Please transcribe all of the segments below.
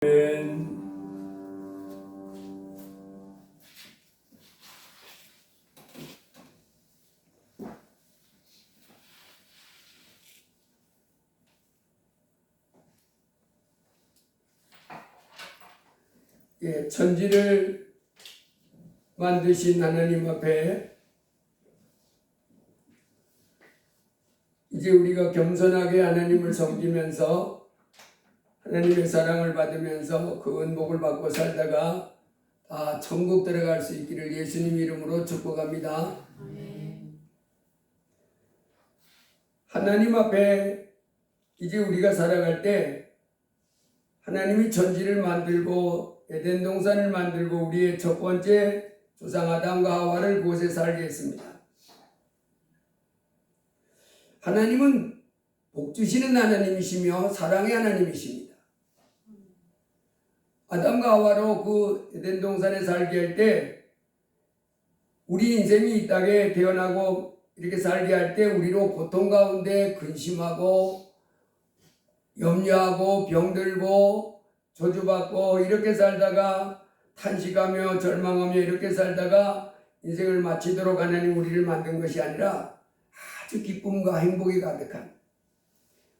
아멘. 천지를 만드신 하나님 앞에 이제 우리가 겸손하게 하나님을 섬기면서 하나님의 사랑을 받으면서 그 은복을 받고 살다가 다 천국 들어갈 수 있기를 예수님 이름으로 축복합니다. 하나님 앞에 이제 우리가 살아갈 때 하나님이 천지를 만들고 에덴 동산을 만들고 우리의 첫 번째 조상 아담과 하와를 그곳에 살게 했습니다. 하나님은 복 주시는 하나님이시며 사랑의 하나님이십니다. 아담과 하와로 그 에덴 동산에 살게 할 때 우리 인생이 이 땅에 태어나고 이렇게 살게 할 때 우리로 고통 가운데 근심하고 염려하고 병들고 저주받고 이렇게 살다가 탄식하며 절망하며 이렇게 살다가 인생을 마치도록 하나님 우리를 만든 것이 아니라 아주 기쁨과 행복이 가득한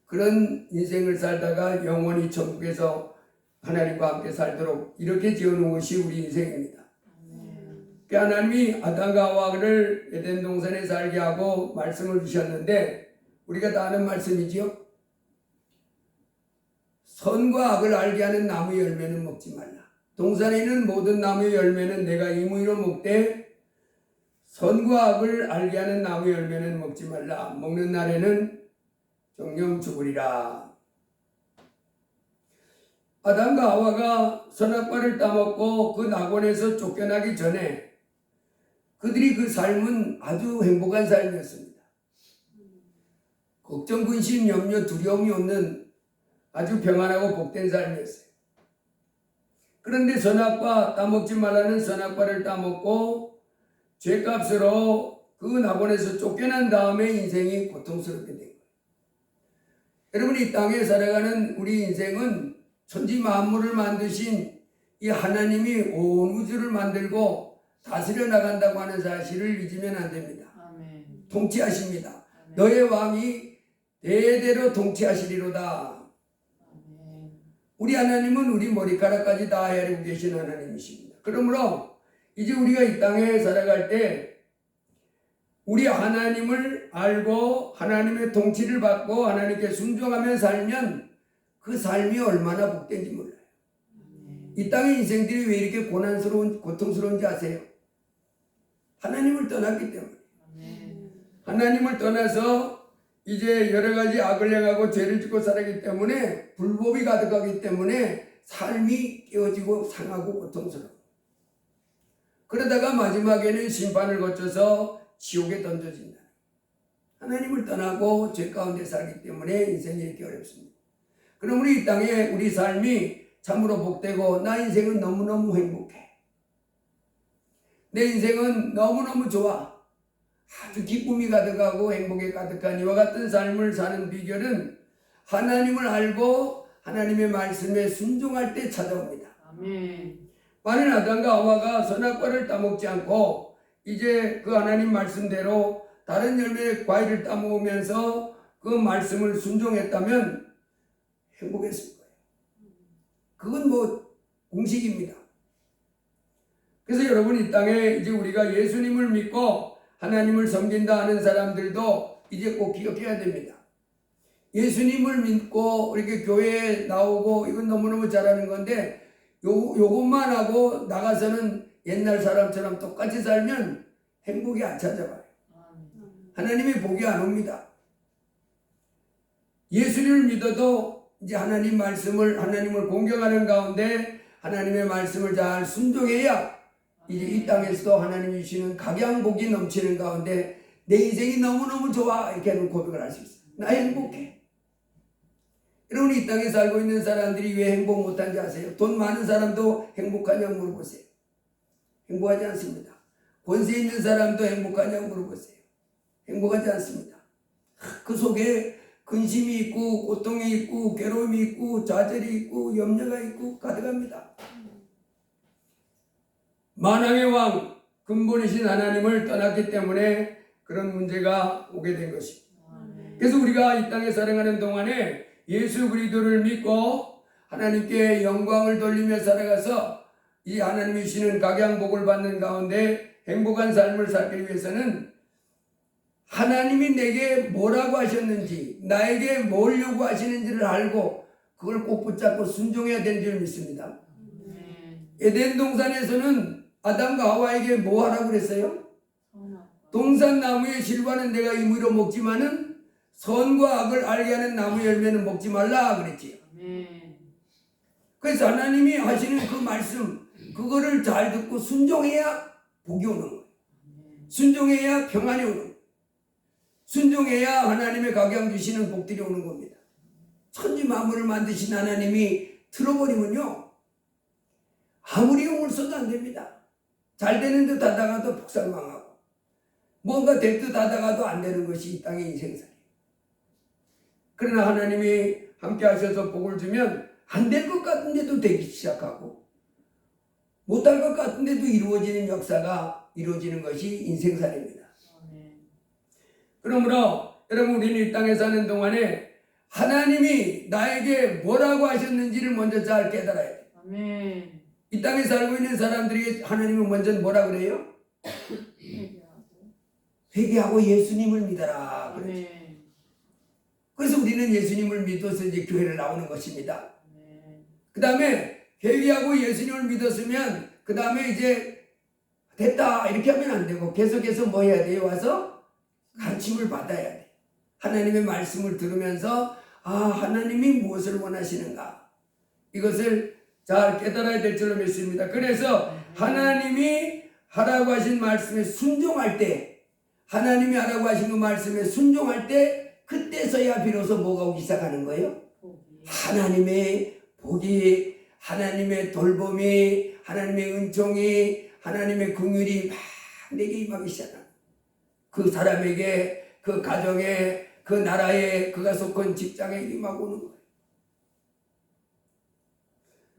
그런 인생을 살다가 영원히 천국에서 하나님과 함께 살도록 이렇게 지어놓은 것이 우리 인생입니다. 하나님이 아담과 하와를 에덴 동산에 살게 하고 말씀을 주셨는데 우리가 다 아는 말씀이지요. 선과 악을 알게 하는 나무의 열매는 먹지 말라. 동산에 있는 모든 나무의 열매는 내가 임의로 먹되 선과 악을 알게 하는 나무의 열매는 먹지 말라. 먹는 날에는 정령 죽으리라. 아담과 하와가 선악과를 따먹고 그 낙원에서 쫓겨나기 전에 그들이 그 삶은 아주 행복한 삶이었습니다. 걱정, 근심, 염려, 두려움이 없는 아주 평안하고 복된 삶이었어요. 그런데 선악과 따먹지 말라는 선악과를 따먹고 죄값으로 그 낙원에서 쫓겨난 다음에 인생이 고통스럽게 된 거예요. 여러분, 이 땅에 살아가는 우리 인생은 천지 만물을 만드신 이 하나님이 온 우주를 만들고 다스려 나간다고 하는 사실을 잊으면 안 됩니다. 아멘. 통치하십니다. 아멘. 너의 왕이 대대로 통치하시리로다. 아멘. 우리 하나님은 우리 머리카락까지 다 헤아리고 계신 하나님이십니다. 그러므로 이제 우리가 이 땅에 살아갈 때 우리 하나님을 알고 하나님의 통치를 받고 하나님께 순종하며 살면 그 삶이 얼마나 복된지 몰라요. 이 땅의 인생들이 왜 이렇게 고통스러운지 아세요? 하나님을 떠났기 때문에. 하나님을 떠나서 이제 여러 가지 악을 행하고 죄를 짓고 살았기 때문에 불법이 가득하기 때문에 삶이 깨어지고 상하고 고통스러워. 그러다가 마지막에는 심판을 거쳐서 지옥에 던져진다. 하나님을 떠나고 죄 가운데 살기 때문에 인생이 이렇게 어렵습니다. 그럼 우리 이 땅에 우리 삶이 참으로 복되고 나 인생은 너무너무 행복해. 내 인생은 너무너무 좋아. 아주 기쁨이 가득하고 행복에 가득한 이와 같은 삶을 사는 비결은 하나님을 알고 하나님의 말씀에 순종할 때 찾아옵니다. 아멘. 만일 아담과 하와가 선악과를 따먹지 않고 이제 그 하나님 말씀대로 다른 열매 과일을 따먹으면서 그 말씀을 순종했다면 행복했을 거예요. 그건 공식입니다. 그래서 여러분 이 땅에 이제 우리가 예수님을 믿고 하나님을 섬긴다 하는 사람들도 이제 꼭 기억해야 됩니다. 예수님을 믿고 이렇게 교회에 나오고 이건 너무너무 잘하는 건데 요것만 하고 나가서는 옛날 사람처럼 똑같이 살면 행복이 안 찾아와요. 하나님의 복이 안 옵니다. 예수님을 믿어도 이제 하나님을 공경하는 가운데 하나님의 말씀을 잘 순종해야 이제 이 땅에서도 하나님이 주시는 각양복이 넘치는 가운데 내 인생이 너무너무 좋아 이렇게 하는 고백을 할 수 있어요. 나 행복해. 여러분 이 땅에 살고 있는 사람들이 왜 행복 못한지 아세요? 돈 많은 사람도 행복하냐고 물어보세요. 행복하지 않습니다. 권세 있는 사람도 행복하냐고 물어보세요. 행복하지 않습니다. 그 속에 근심이 있고 고통이 있고 괴로움이 있고 좌절이 있고 염려가 있고 가득합니다. 만왕의 왕 근본이신 하나님을 떠났기 때문에 그런 문제가 오게 된 것입니다. 아멘. 그래서 우리가 이 땅에 살아가는 동안에 예수 그리스도를 믿고 하나님께 영광을 돌리며 살아가서 이 하나님이 주시는 각양복을 받는 가운데 행복한 삶을 살기 위해서는 하나님이 내게 뭐라고 하셨는지, 나에게 뭘 요구하시는지를 알고 그걸 꼭 붙잡고 순종해야 되는 줄 믿습니다. 아멘. 에덴 동산에서는 아담과 하와에게 뭐 하라고 그랬어요? 선악. 동산 나무의 실과는 내가 임의로 먹지만은 선과 악을 알게 하는 나무 열매는 먹지 말라 그랬지요. 아멘. 그래서 하나님이 하시는 그 말씀, 그거를 잘 듣고 순종해야 복이 오는 거예요. 순종해야 평안이 오는 거예요. 순종해야 하나님의 각양 주시는 복들이 오는 겁니다. 천지 만물을 만드신 하나님이 틀어버리면요, 아무리 용을 써도 안 됩니다. 잘 되는 듯 하다가도 복살망하고 뭔가 될 듯 하다가도 안 되는 것이 이 땅의 인생살이에요. 그러나 하나님이 함께 하셔서 복을 주면 안 될 것 같은데도 되기 시작하고 못할 것 같은데도 이루어지는 역사가 이루어지는 것이 인생살입니다. 아멘. 그러므로 여러분, 우리는 이 땅에 사는 동안에 하나님이 나에게 뭐라고 하셨는지를 먼저 잘 깨달아야 돼요. 아멘. 이 땅에 살고 있는 사람들에게 하나님은 먼저 뭐라 그래요? 회개하고. 회개하고 예수님을 믿어라. 그렇죠. 아멘. 그래서 우리는 예수님을 믿어서 이제 교회를 나오는 것입니다. 아멘. 그 다음에 회개하고 예수님을 믿었으면 그 다음에 이제 됐다 이렇게 하면 안 되고 계속해서 뭐 해야 돼요? 와서 가르침을 받아야 돼. 하나님의 말씀을 들으면서 하나님이 무엇을 원하시는가, 이것을 잘 깨달아야 될 줄로 믿습니다. 그래서 하나님이 하라고 하신 말씀에 순종할 때, 하나님이 하라고 하신 그 말씀에 순종할 때, 그때서야 비로소 뭐가 오기 시작하는 거예요? 복이. 하나님의 복이, 하나님의 돌봄이, 하나님의 은총이, 하나님의 긍휼이 막 내게 임하기 시작합니다. 그 사람에게, 그 가정에, 그 나라에, 그가 속한 직장에 임하고 오는 거예요.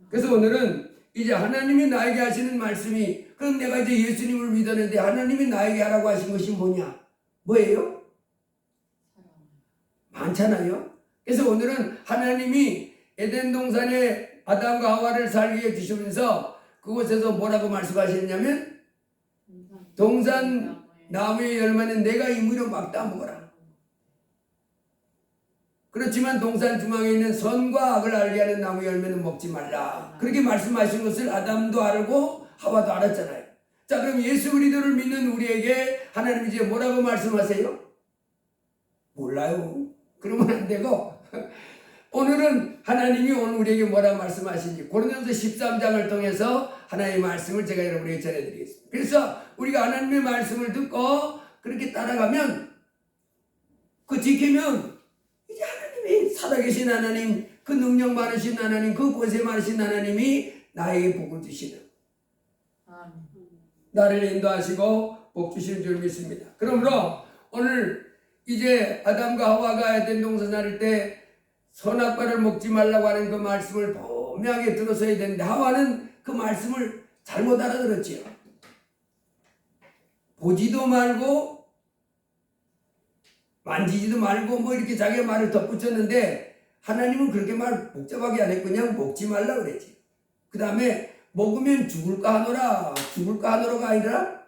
그래서 오늘은 이제 하나님이 나에게 하시는 말씀이, 그럼 내가 이제 예수님을 믿었는데 하나님이 나에게 하라고 하신 것이 뭐냐? 뭐예요? 사랑. 많잖아요. 그래서 오늘은 하나님이 에덴 동산에 아담과 하와를 살게 주시면서 그곳에서 뭐라고 말씀하셨냐면, 동산 나무의 열매는 내가 임의로 막 따먹어라. 그렇지만 동산 중앙에 있는 선과 악을 알게 하는 나무 열매는 먹지 말라. 그렇게 말씀하신 것을 아담도 알고 하와도 알았잖아요. 자, 그럼 예수 그리스도를 믿는 우리에게 하나님 이제 뭐라고 말씀하세요? 몰라요. 그러면 안 되고 오늘은 하나님이 오늘 우리에게 뭐라고 말씀하신지 고린도서 13장을 통해서 하나님의 말씀을 제가 여러분에게 전해드리겠습니다. 그래서 우리가 하나님의 말씀을 듣고 그렇게 따라가면, 그 지키면 이제 하나님이 살아계신 하나님, 그 능력 많으신 하나님, 그 권세 많으신 하나님이 나에게 복을 주시는, 아멘. 나를 인도하시고 복 주시는 줄 믿습니다. 그러므로 오늘 이제 아담과 하와가 에덴 동산 할 때 선악과를 먹지 말라고 하는 그 말씀을 분명하게 들었어야 되는데 하와는 그 말씀을 잘못 알아들었지요. 보지도 말고 만지지도 말고 뭐 이렇게 자기의 말을 덧붙였는데 하나님은 그렇게 말 복잡하게 안 했고 그냥 먹지 말라 그랬지. 그 다음에 먹으면 죽을까 하노라, 죽을까 하노라가 아니라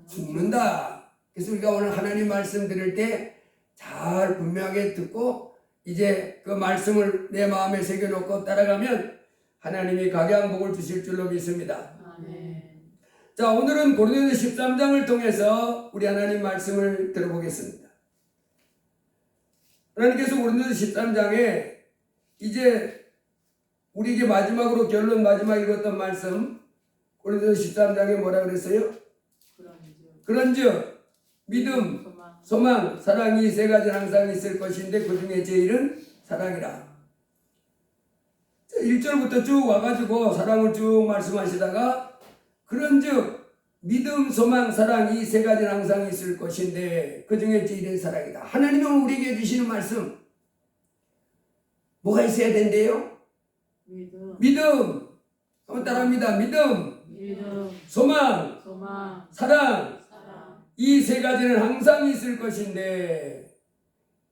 죽는다. 그래서 우리가 오늘 하나님 말씀 들을 때 잘 분명하게 듣고 이제 그 말씀을 내 마음에 새겨놓고 따라가면 하나님이 각양복을 주실 줄로 믿습니다. 아멘. 자, 오늘은 고린도서 13장을 통해서 우리 하나님 말씀을 들어보겠습니다. 하나님께서 고린도서 13장에 이제 우리에게 마지막으로 결론 마지막 읽었던 말씀, 고린도서 13장에 뭐라 그랬어요? 그런즉 믿음, 소망, 사랑이 세 가지는 항상 있을 것인데 그 중에 제일은 사랑이라. 1절부터 쭉 와가지고 사랑을 쭉 말씀하시다가 그런즉 믿음, 소망, 사랑 이 세 가지는 항상 있을 것인데 그 중에 제일은 사랑이다. 하나님은 우리에게 주시는 말씀, 뭐가 있어야 된대요? 믿음. 믿음. 한번 따라합니다. 믿음, 믿음. 소망, 소망. 사랑. 사랑. 이 세 가지는 항상 있을 것인데,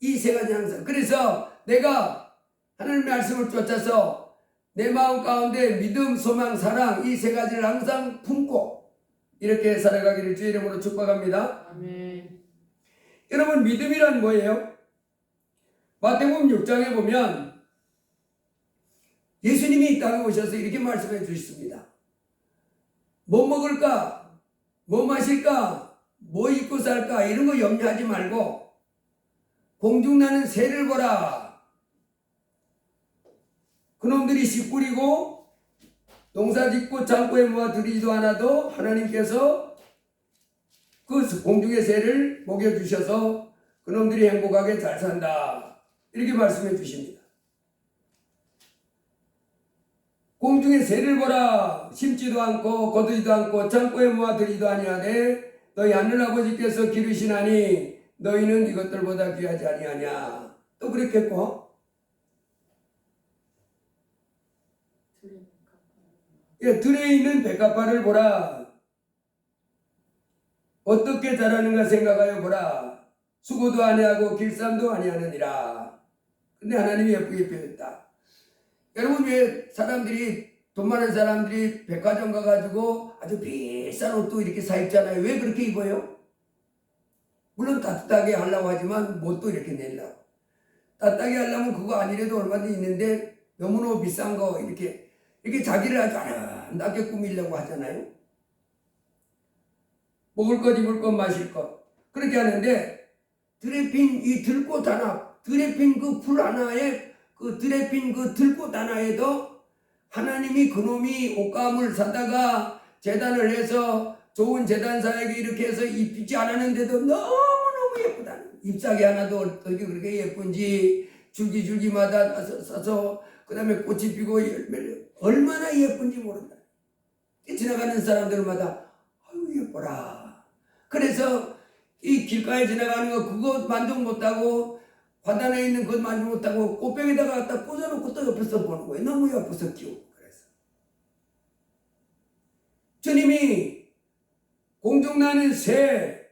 이 세 가지는 항상. 그래서 내가 하나님의 말씀을 쫓아서 내 마음 가운데 믿음, 소망, 사랑 이 세 가지를 항상 품고 이렇게 살아가기를 주의 이름으로 축복합니다. 아멘. 여러분, 믿음이란 뭐예요? 마태복음 6장에 보면 예수님이 이 땅에 오셔서 이렇게 말씀해 주셨습니다. 뭐 먹을까? 뭐 마실까? 뭐 입고 살까? 이런 거 염려하지 말고 공중나는 새를 보라. 그놈들이 씨 뿌리고 농사 짓고 창고에 모아 들이지도 않아도 하나님께서 그 공중의 새를 먹여주셔서 그놈들이 행복하게 잘 산다. 이렇게 말씀해 주십니다. 공중의 새를 보라. 심지도 않고 거두지도 않고 창고에 모아 들이지도 아니하되 너희 하늘 아버지께서 기르시나니 너희는 이것들보다 귀하지 아니하냐. 또 그랬겠고 들에 있는 백합화를 보라. 어떻게 자라는가 생각하여 보라. 수고도 아니하고 길쌈도 아니하느니라. 근데 하나님이 예쁘게 표현했다. 여러분, 왜 사람들이 돈 많은 사람들이 백화점 가가지고 아주 비싼 옷도 이렇게 사 입잖아요. 왜 그렇게 입어요? 물론 따뜻하게 하려고 하지만 못도 이렇게 내려고. 따뜻하게 하려면 그거 아니래도 얼마든지 있는데 너무너무 비싼 거 이렇게 자기를 아주 아름답게 꾸미려고 하잖아요. 먹을 것, 입을 것, 마실 것. 그렇게 하는데 들에 핀 이 들꽃 하나, 들에 핀 그 풀 하나에 그 들에 핀 그 들꽃 하나에도 하나님이 그놈이 옷감을 사다가 재단을 해서 좋은 재단사에게 이렇게 해서 입히지 않았는데도 너무너무 예쁘다. 잎사귀 하나도 어떻게 그렇게 예쁜지 줄기마다 써서 그 다음에 꽃이 피고 열매를 얼마나 예쁜지 모른다. 지나가는 사람들마다 아유 예뻐라. 그래서 이 길가에 지나가는 거 그거 만족 못하고 화단에 있는 것 만족 못하고 꽃병에다가 갖다 꽂아놓고 또 옆에서 보는 거예요. 너무 예뻐서 키우고. 그래서 주님이 공중나는 새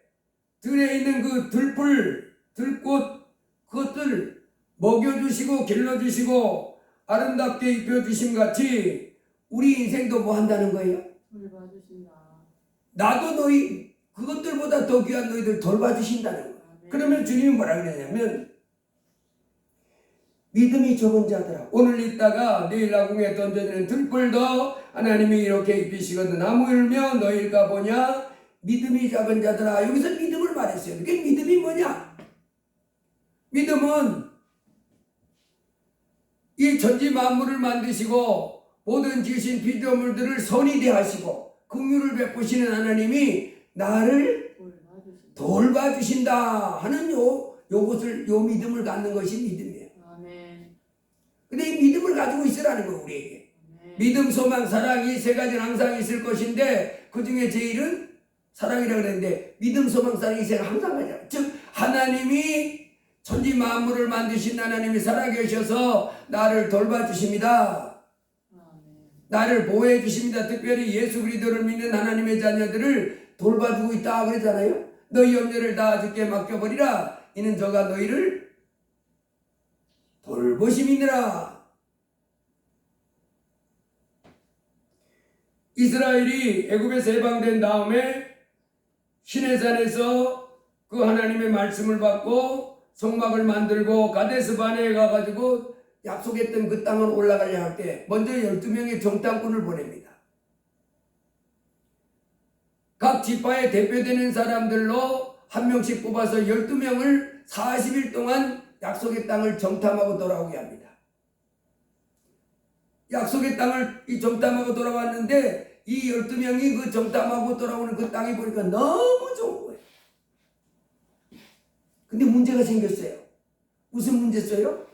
들에 있는 그 들풀 들꽃 그것들 먹여주시고 길러주시고 아름답게 입혀주심 같이 우리 인생도 뭐 한다는 거예요? 돌봐주신다. 나도 너희 그것들보다 더 귀한 너희들 돌봐주신다는 거예요. 그러면 주님이 뭐라 그러냐면 믿음이 적은 자들아 오늘 있다가 내일 나궁에 던져지는 들풀도 하나님이 이렇게 입히시거든 나무 열며 너희가 보냐 믿음이 작은 자들아. 여기서 믿음을 말했어요. 그게 믿음이 뭐냐? 믿음은 이 천지 만물을 만드시고 모든 지으신 피조물들을 선히 대하시고 긍휼을 베푸시는 하나님이 나를 돌봐주신다 하는 요 믿음을 갖는 것이 믿음이에요. 아멘. 근데 이 믿음을 가지고 있으라는 거예요, 우리에게. 아멘. 믿음, 소망, 사랑 이 세 가지는 항상 있을 것인데 그 중에 제일은 사랑이라고 그랬는데 믿음, 소망, 사랑 이 세 가지 항상 가잖아요. 즉 하나님이 천지 만물을 만드신 하나님이 살아계셔서 나를 돌봐주십니다. 나를 보호해 주십니다. 특별히 예수 그리스도를 믿는 하나님의 자녀들을 돌봐주고 있다 그랬잖아요. 너희 염려를 다 주께 맡겨버리라. 이는 저가 너희를 돌보심이니라. 이스라엘이 애굽에서 해방된 다음에 시내산에서 그 하나님의 말씀을 받고 성막을 만들고 가데스 바네에 가가지고 약속했던 그 땅을 올라가려 할 때 먼저 12명의 정탐꾼을 보냅니다. 각 지파에 대표되는 사람들로 한 명씩 뽑아서 12명을 40일 동안 약속의 땅을 정탐하고 돌아오게 합니다. 약속의 땅을 정탐하고 돌아왔는데 이 12명이 그 정탐하고 돌아오는 그 땅이 보니까 너무 좋은 거예요. 근데 문제가 생겼어요. 무슨 문제였어요?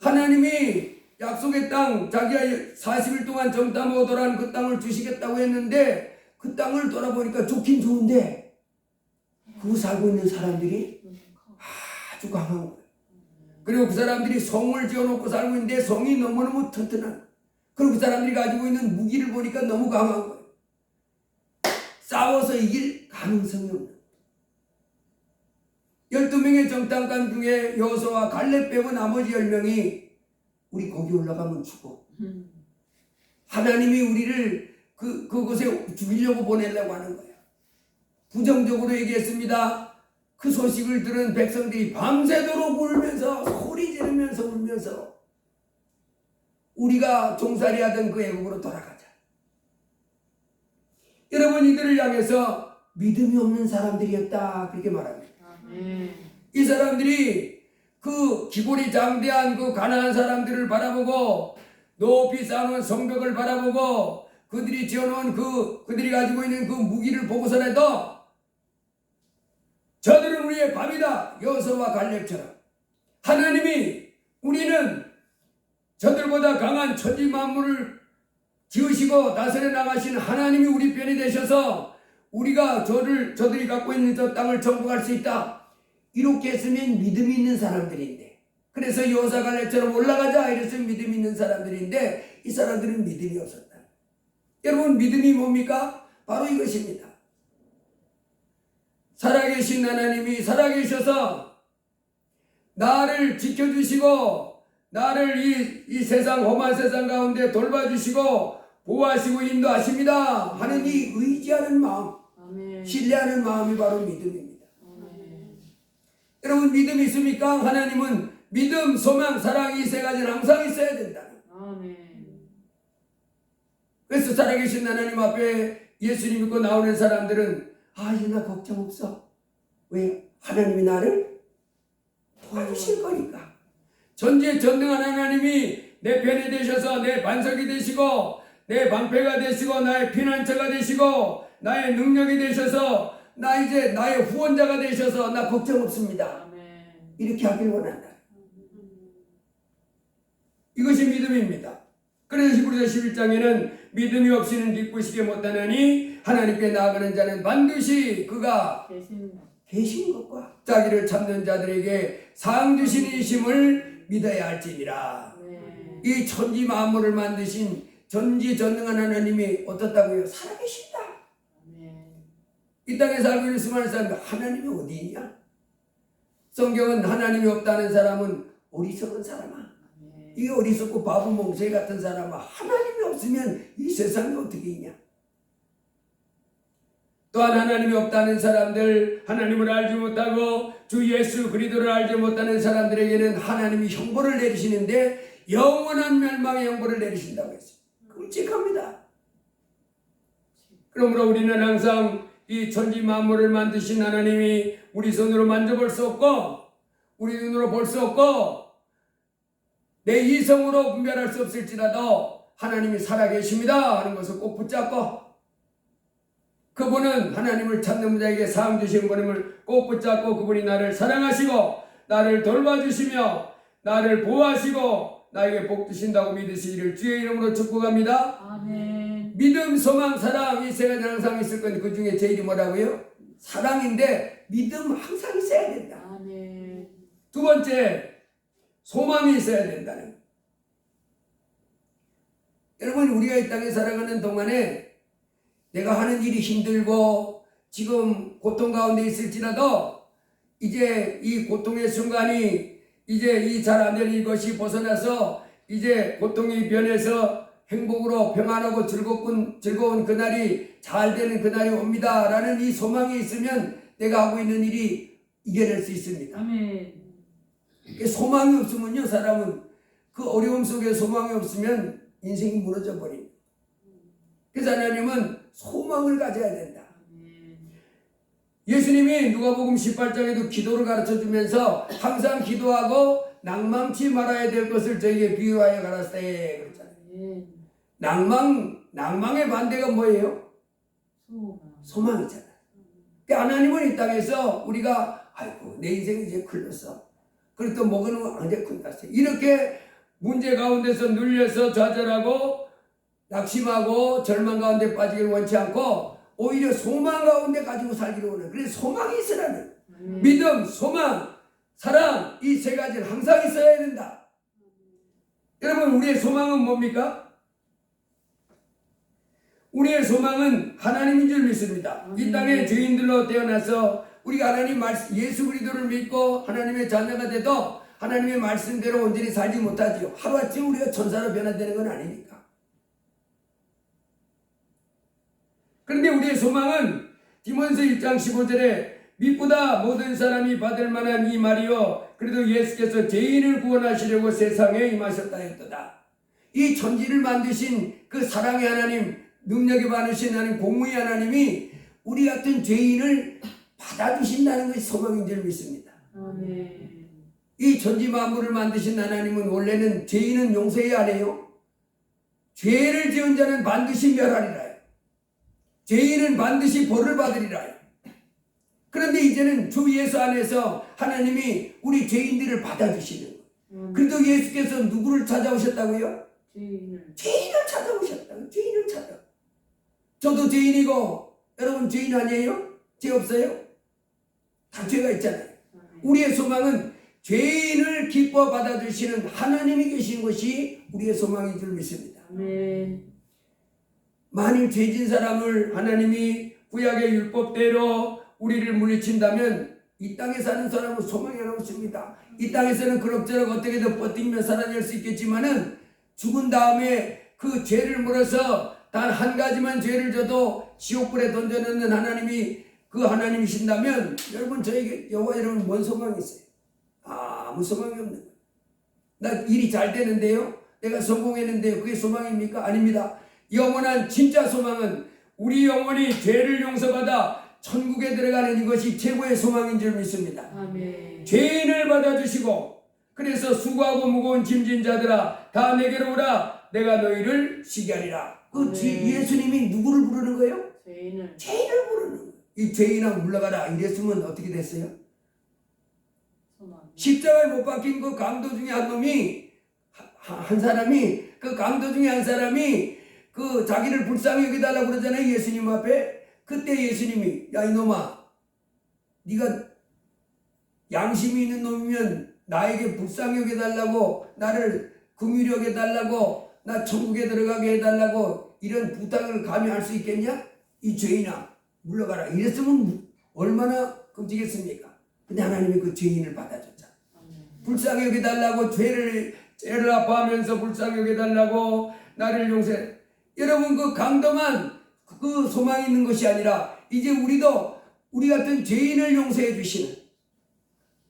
하나님이 약속의 땅, 자기가 40일 동안 정탐하고 돌아온 그 땅을 주시겠다고 했는데 그 땅을 돌아보니까 좋긴 좋은데 그 살고 있는 사람들이 아주 강한 거예요. 그리고 그 사람들이 성을 지어놓고 살고 있는데 성이 너무너무 튼튼한. 그리고 그 사람들이 가지고 있는 무기를 보니까 너무 강한 거예요. 싸워서 이길 가능성이 없는. 12명의 정탐관 중에 여호수아와 갈렙 빼고 나머지 10명이 우리 거기 올라가면 죽어. 하나님이 우리를 그곳에 죽이려고 보내려고 하는 거야. 부정적으로 얘기했습니다. 그 소식을 들은 백성들이 밤새도록 울면서 소리 지르면서 울면서 우리가 종살이 하던 그 애국으로 돌아가자. 여러분, 이들을 향해서 믿음이 없는 사람들이었다 그렇게 말합니다. 이 사람들이 그 기골이 장대한 그 가나안 사람들을 바라보고 높이 쌓아놓은 성벽을 바라보고 그들이 지어놓은 그들이 가지고 있는 그 무기를 보고서라도 저들은 우리의 밥이다. 여호수아와 갈렙처럼 하나님이 우리는 저들보다 강한 천지 만물을 지으시고 다스려 나가신 하나님이 우리 편이 되셔서 우리가 저들이 갖고 있는 저 땅을 정복할 수 있다. 이렇게 했으면 믿음이 있는 사람들인데, 그래서 여호수아 갈렙처럼 올라가자 이랬으면 믿음이 있는 사람들인데 이 사람들은 믿음이 없었다. 여러분, 믿음이 뭡니까? 바로 이것입니다. 살아계신 하나님이 살아계셔서 나를 지켜주시고 나를 이 세상 험한 세상 가운데 돌봐주시고 보호하시고 인도하십니다 하는 이 의지하는 마음, 신뢰하는 마음이 바로 믿음입니다. 여러분, 믿음이 있습니까? 하나님은 믿음, 소망, 사랑 이 세 가지는 항상 있어야 된다. 그래서 살아계신 하나님 앞에 예수님 믿고 나오는 사람들은 이제 나 걱정 없어. 왜? 하나님이 나를 도와주실 거니까. 전지전능한 하나님이 내 편이 되셔서 내 반석이 되시고 내 방패가 되시고 나의 피난처가 되시고 나의 능력이 되셔서 이제 나의 후원자가 되셔서 나 걱정 없습니다. 이렇게 하길 원한다. 이것이 믿음입니다. 그래서 히브리서 11장에는 믿음이 없이는 기쁘시게 못하느니 하나님께 나아가는 자는 반드시 그가 계신 것과 자기를 찾는 자들에게 상 주시는 이심을 믿어야 할지니라. 이 천지 만물을 만드신 전지전능한 하나님이 어떻다고요? 살아계신다. 이 땅에 살고 있는 수많은 사람들, 하나님이 어디 있냐? 성경은 하나님이 없다는 사람은 어리석은 사람아. 이 어리석고 바보 멍청이 같은 사람아, 하나님이 없으면 이 세상이 어떻게 있냐? 또한 하나님이 없다는 사람들, 하나님을 알지 못하고 주 예수 그리스도를 알지 못하는 사람들에게는 하나님이 형벌을 내리시는데 영원한 멸망의 형벌을 내리신다고 했어요. 끔찍합니다. 그러므로 우리는 항상 이 천지 만물을 만드신 하나님이 우리 손으로 만져볼 수 없고 우리 눈으로 볼 수 없고 내 이성으로 분별할 수 없을지라도 하나님이 살아계십니다 하는 것을 꼭 붙잡고, 그분은 하나님을 찾는 자에게 상 주신 분임을 꼭 붙잡고, 그분이 나를 사랑하시고 나를 돌봐주시며 나를 보호하시고 나에게 복 주신다고 믿으시기를 주의 이름으로 축복합니다. 아멘. 믿음, 소망, 사랑 이 세 가지 항상 있을 건데 그 중에 제일이 뭐라고요? 사랑인데 믿음 항상 있어야 된다. 아멘. 두 번째, 소망이 있어야 된다는 거예요. 여러분, 우리가 이 땅에 살아가는 동안에 내가 하는 일이 힘들고 지금 고통 가운데 있을지라도 이제 이 고통의 순간이 이제 이 잘 안 되는 이것이 벗어나서 이제 고통이 변해서 행복으로 평안하고 즐거운 그날이 잘 되는 그날이 옵니다 라는 이 소망이 있으면 내가 하고 있는 일이 이겨낼 수 있습니다. 아멘. 소망이 없으면요, 사람은 그 어려움 속에 소망이 없으면 인생이 무너져 버립니다. 그래서 하나님은 소망을 가져야 된다. 예수님이 누가복음 18장에도 기도를 가르쳐주면서 항상 기도하고 낭망치 말아야 될 것을 저에게 비유하여 가라사대 그랬잖아요. 낭망의 반대가 뭐예요? 소망이잖아요. 그러니까 하나님은 이 땅에서 우리가 아이고 내 인생이 이제 흘렀어. 그리고 또 먹으면 이제 끝났어. 이렇게 문제 가운데서 눌려서 좌절하고 낙심하고 절망 가운데 빠지기를 원치 않고 오히려 소망 가운데 가지고 살기를 원해. 그래서 소망이 있으라는 믿음, 소망, 사랑, 이 세 가지는 항상 있어야 된다. 여러분, 우리의 소망은 뭡니까? 우리의 소망은 하나님인 줄 믿습니다. 이 땅에 죄인들로 태어나서 우리가 하나님 말씀, 예수 그리스도를 믿고 하나님의 자녀가 돼도 하나님의 말씀대로 온전히 살지 못하지요. 하루아침 우리가 천사로 변화되는 건 아니니까. 그런데 우리의 소망은 디모데서 1장 15절에 믿보다 모든 사람이 받을 만한 이 말이요 그래도 예수께서 죄인을 구원하시려고 세상에 임하셨다 했도다. 이 천지를 만드신 그 사랑의 하나님, 능력이 많으신 하나님, 공의의 하나님이 우리 같은 죄인을 받아주신다는 것이 소망인 줄 믿습니다. 아멘. 이 천지 만물을 만드신 하나님은 원래는 죄인은 용서해야 하네요. 죄를 지은 자는 반드시 멸하리라. 죄인은 반드시 벌을 받으리라. 그런데 이제는 주 예수 안에서 하나님이 우리 죄인들을 받아주시는 거예요. 그래도 예수께서 누구를 찾아오셨다고요? 죄인을 찾아오셨다. 죄인을 찾아. 저도 죄인이고 여러분 죄인 아니에요? 죄 없어요? 다 죄가 있잖아요. 우리의 소망은 죄인을 기뻐 받아주시는 하나님이 계신 것이 우리의 소망인 줄 믿습니다. 만일 죄진 사람을 하나님이 구약의 율법대로 우리를 물리친다면 이 땅에 사는 사람은 소망이 하나 없습니다. 이 땅에서는 그럭저럭 어떻게든 버티며 살아낼 수 있겠지만은 죽은 다음에 그 죄를 물어서 단 한 가지만 죄를 져도 지옥불에 던져넣는 하나님이 그 하나님이신다면 여러분 저에게 여호와 여러분 뭔 소망이 있어요? 아무 소망이 없는 거예요. 나 일이 잘 되는데요? 내가 성공했는데요? 그게 소망입니까? 아닙니다. 영원한 진짜 소망은 우리 영혼이 죄를 용서받아 천국에 들어가는 이것이 최고의 소망인 줄 믿습니다. 아멘. 죄인을 받아주시고 그래서 수고하고 무거운 짐진 자들아 다 내게로 오라 내가 너희를 쉬게 하리라. 그 예수님이 누구를 부르는 거예요? 죄인을 부르는 거예요. 이 죄인아 물러가라 이랬으면 어떻게 됐어요? 십자가에 못 박힌 그 강도 중에 한 놈이 한 사람이 그 강도 중에 한 사람이 그 자기를 불쌍히 여기달라고 그러잖아요. 예수님 앞에. 그때 예수님이 야 이놈아 네가 양심이 있는 놈이면 나에게 불쌍히 여겨달라고 나를 긍휼히 여겨달라고 나 천국에 들어가게 해달라고 이런 부탁을 감히 할 수 있겠냐? 이 죄인아 물러가라 이랬으면 얼마나 끔찍했습니까? 근데 하나님이 그 죄인을 받아줬잖아. 불쌍히 여겨달라고 죄를 아파하면서 불쌍히 여겨달라고 나를 용서해. 여러분 그 강도만 그 소망이 있는 것이 아니라 이제 우리도 우리 같은 죄인을 용서해 주시는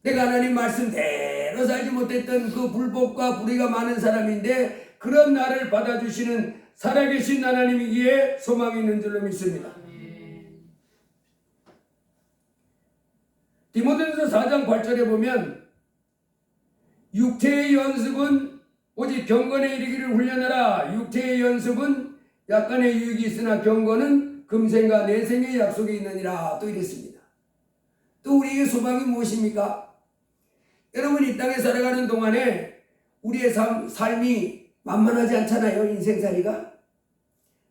내가 하나님 말씀대로 살지 못했던 그 불법과 불의가 많은 사람인데 그런 나를 받아주시는 살아계신 하나님이기에 소망이 있는 줄로 믿습니다. 디모데전서 4장 8절에 보면 육체의 연습은 오직 경건에 이르기를 훈련하라. 육체의 연습은 약간의 유익이 있으나 경건은 금생과 내생의 약속이 있느니라. 또 이랬습니다. 또 우리에게 소망이 무엇입니까? 여러분 이 땅에 살아가는 동안에 우리의 삶이 만만하지 않잖아요. 인생살이가.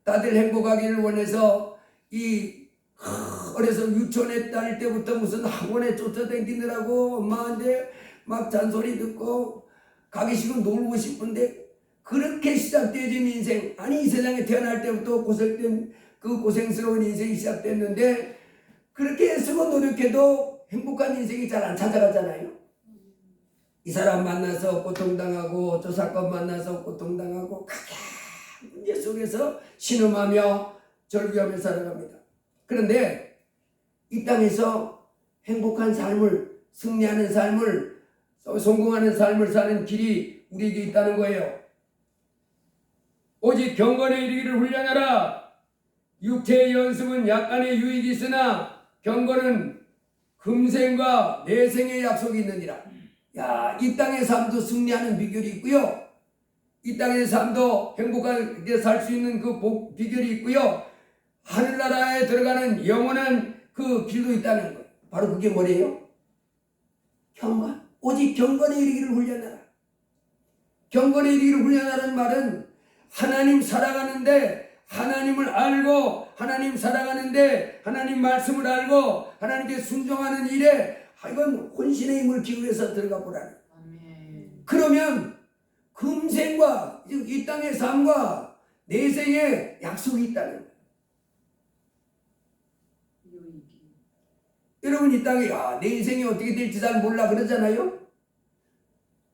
다들 행복하기를 원해서 어려서 유치원에 다닐 때부터 무슨 학원에 쫓아다니느라고 엄마한테 막 잔소리 듣고 가기 싫고 놀고 싶은데 그렇게 시작되어진 인생, 아니 이 세상에 태어날 때부터 고생된 그 고생스러운 인생이 시작됐는데 그렇게 애쓰고 노력해도 행복한 인생이 잘 안 찾아가잖아요. 이 사람 만나서 고통당하고 저 사건 만나서 고통당하고 각양 문제 속에서 신음하며 절규하며 살아갑니다. 그런데 이 땅에서 행복한 삶을, 승리하는 삶을, 성공하는 삶을 사는 길이 우리에게 있다는 거예요. 오직 경건에 이르기를 훈련하라. 육체의 연습은 약간의 유익이 있으나 경건은 금생과 내생의 약속이 있느니라. 야, 이 땅의 삶도 승리하는 비결이 있고요. 이 땅의 삶도 행복하게 살 수 있는 그 비결이 있고요. 하늘나라에 들어가는 영원한 그 길도 있다는 것. 바로 그게 뭐래요? 경건. 오직 경건에 이르기를 훈련하라. 경건에 이르기를 훈련하라는 말은 하나님 살아가는데 하나님을 알고 하나님 살아가는데 하나님 말씀을 알고 하나님께 순종하는 일에 이건 혼신의 힘을 기울여서 들어가 보라는. 아멘. 그러면 금생과 이 땅의 삶과 내생에 약속이 있다는 거예요. 유익이. 여러분 이 땅에 내 인생이 어떻게 될지 잘 몰라 그러잖아요.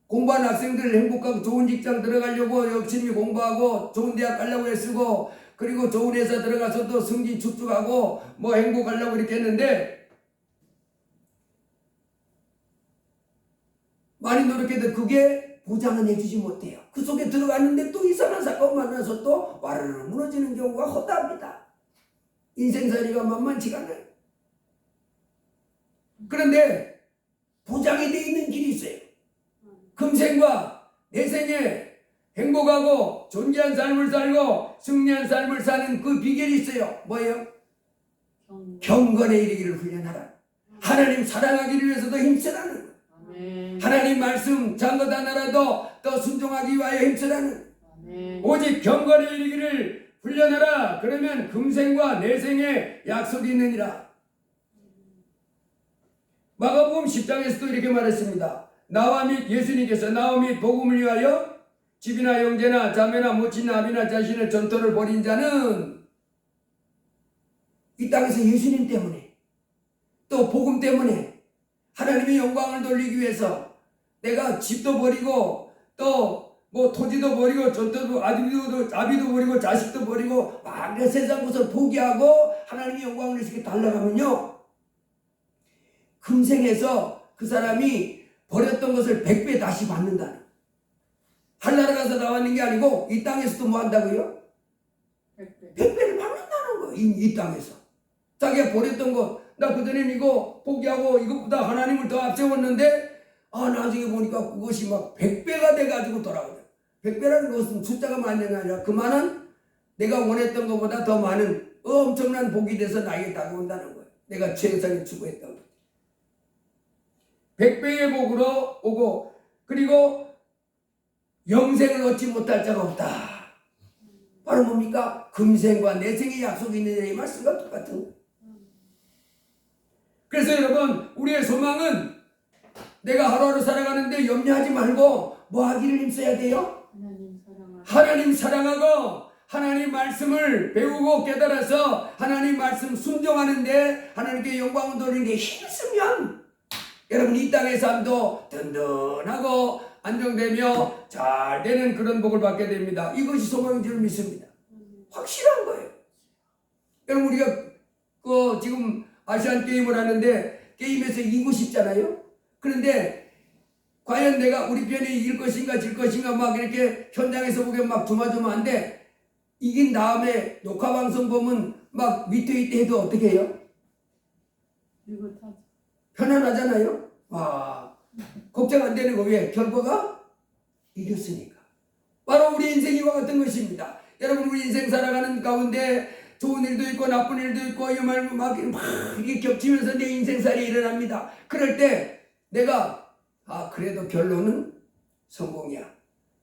공부하는 학생들 행복하고 좋은 직장 들어가려고 열심히 공부하고 좋은 대학 가려고 애쓰고 그리고 좋은 회사 들어가서 또 승진 축적하고 뭐 행복하려고 이렇게 했는데 많이 노력해도 그게 보장은 해주지 못해요. 그 속에 들어갔는데 또 이상한 사건 만나서 또 와르르 무너지는 경우가 허다합니다. 인생살이가 만만치가 않아요. 그런데 보장이 되어 있는 길이 있어요. 금생과 내생에 행복하고 존귀한 삶을 살고 승리한 삶을 사는 그 비결이 있어요. 뭐예요? 경건에 이르기를 훈련하라. 하나님 사랑하기를 위해서도 힘쓰라는 거예요. 아멘. 하나님 말씀 장것 하나라도 더 순종하기 위하여 힘쓰라는. 아멘. 오직 경건에 이르기를 훈련하라. 그러면 금생과 내생에 약속이 있느니라. 마가복음 10장에서도 이렇게 말했습니다. 나와 및 예수님께서 나와 및 복음을 위하여 집이나 형제나 자매나 모친나 아비나 자신의 전토를 벌인 자는 이 땅에서 예수님 때문에 또 복음 때문에 하나님의 영광을 돌리기 위해서 내가 집도 버리고 또 뭐 토지도 버리고 전토도 아비도 버리고 자식도 버리고 막 세상 것을 포기하고 하나님의 영광을 위해서 달려가면요 금생에서 그 사람이 버렸던 것을 100배 다시 받는다는. 하늘나라 가서 나왔는 게 아니고 이 땅에서도 뭐 한다고요? 100배를 받는다는 거예요. 이 땅에서. 자기가 버렸던 것, 나 그전엔 이거 포기하고 이것보다 하나님을 더 앞세웠는데 나중에 보니까 그것이 막 100배가 돼가지고 돌아오더라고요. 100배라는 것은 숫자가 많은 게 아니라 그 많은 내가 원했던 것보다 더 많은 엄청난 복이 돼서 나에게 다가온다는 거예요. 내가 최선을 추구했던 것. 100배의 복으로 오고 그리고 영생을 얻지 못할 자가 없다. 바로 뭡니까? 금생과 내생의 약속이 있느냐 이 말씀과 똑같은 거예요. 그래서 여러분 우리의 소망은 내가 하루하루 살아가는데 염려하지 말고 뭐 하기를 힘써야 돼요? 하나님 사랑하고 하나님 말씀을 배우고 깨달아서 하나님 말씀 순종하는데 하나님께 영광을 돌리는데 힘쓰면 여러분 이 땅의 삶도 든든하고 안정되며 잘 되는 그런 복을 받게 됩니다. 이것이 소망인 줄 믿습니다. 확실한 거예요. 여러분 우리가 지금 아시안 게임을 하는데 게임에서 이기고 싶잖아요. 그런데 과연 내가 우리 편이 이길 것인가 질 것인가 막 이렇게 현장에서 보면 막 조마조마한데 이긴 다음에 녹화 방송 보면 막 위트위트 해도 어떻게 해요? 편안하잖아요. 걱정 안 되는 거 왜? 결과가 이겼으니까. 바로 우리 인생이 이와 같은 것입니다. 여러분 우리 인생 살아가는 가운데 좋은 일도 있고 나쁜 일도 있고 막 이렇게 겹치면서 내 인생살이 일어납니다. 그럴 때 내가 그래도 결론은 성공이야.